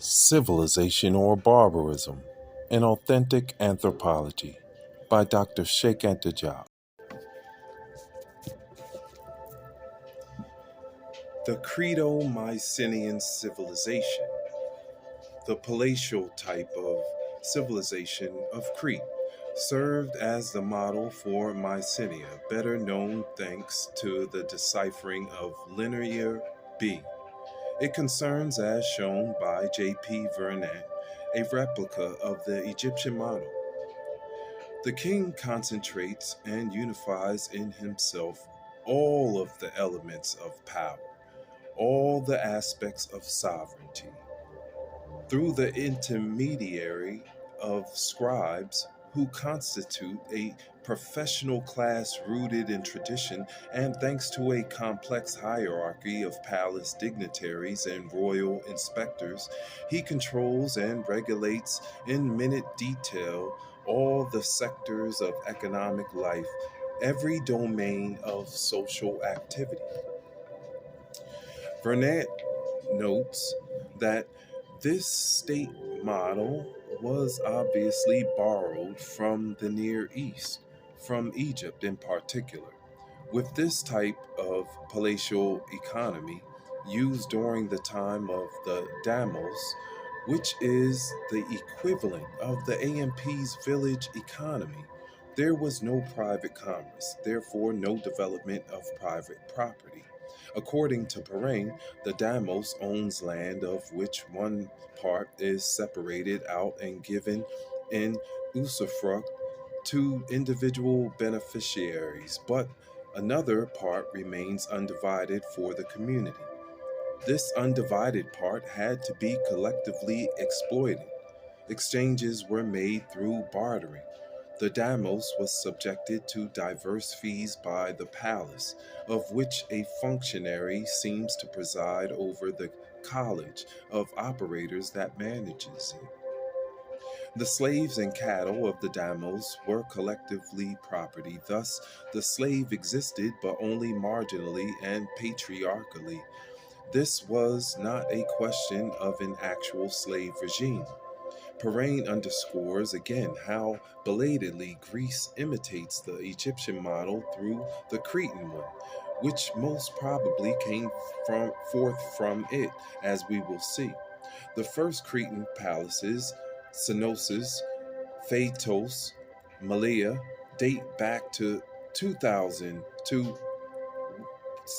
Civilization or Barbarism, an Authentic Anthropology by Dr. Cheikh Anta. The Credo-Mycenaean civilization, the palatial type of civilization of Crete, served as the model for Mycenae, better known thanks to the deciphering of Linear B. It concerns, as shown by J.P. Vernet, a replica of the Egyptian model. The king concentrates and unifies in himself all of the elements of power, all the aspects of sovereignty, through the intermediary of scribes who constitute a professional class rooted in tradition, and thanks to a complex hierarchy of palace dignitaries and royal inspectors, he controls and regulates in minute detail all the sectors of economic life, every domain of social activity. Vernet notes that this state model was obviously borrowed from the Near East, from Egypt in particular, with this type of palatial economy used during the time of the Damos, which is the equivalent of the AMP's village economy. There was no private commerce, therefore no development of private property. According to Perrin, the Damos owns land of which one part is separated out and given in usufruct to individual beneficiaries, but another part remains undivided for the community. This undivided part had to be collectively exploited. Exchanges were made through bartering. The Damos was subjected to diverse fees by the palace, of which a functionary seems to preside over the college of operators that manages it. The slaves and cattle of the Damos were collectively property, thus the slave existed but only marginally and patriarchally. This was not a question of an actual slave regime. Perrin underscores again how belatedly Greece imitates the Egyptian model through the Cretan one, which most probably came forth from it, as we will see. The first Cretan palaces, Sinosis, Phaetos, Malea, date back to 2000 to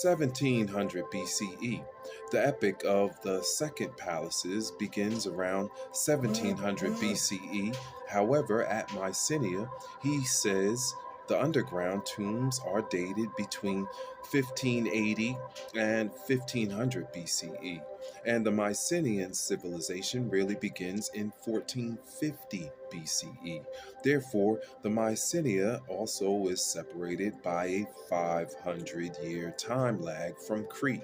1700 BCE. The epic of the Second Palaces begins around 1700 BCE. However, at Mycenae, he says the underground tombs are dated between 1580 and 1500 BCE, and the Mycenaean civilization really begins in 1450 BCE. Therefore, the Mycenae also is separated by a 500-year time lag from Crete.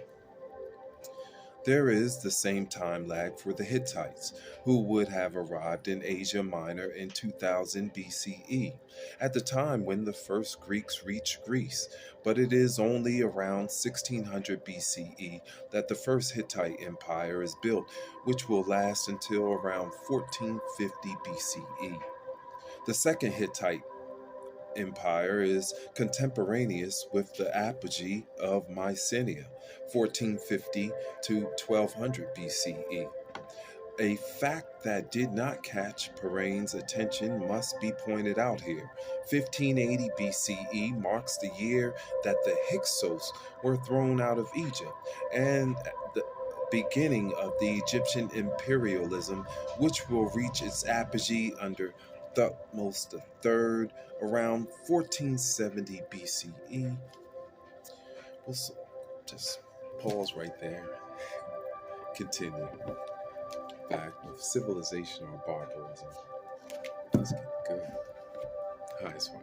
There is the same time lag for the Hittites, who would have arrived in Asia Minor in 2000 BCE, at the time when the first Greeks reached Greece, but it is only around 1600 BCE that the first Hittite empire is built, which will last until around 1450 BCE. The second Hittite empire is contemporaneous with the apogee of Mycenae, 1450 to 1200 BCE. A fact that did not catch Perrin's attention must be pointed out here. 1580 BCE marks the year that the Hyksos were thrown out of Egypt, and the beginning of the Egyptian imperialism, which will reach its apogee under Thutmose III around 1470 BCE. We'll just pause right there. Continue back with civilization or barbarism. Let's get good. Hi, Swan.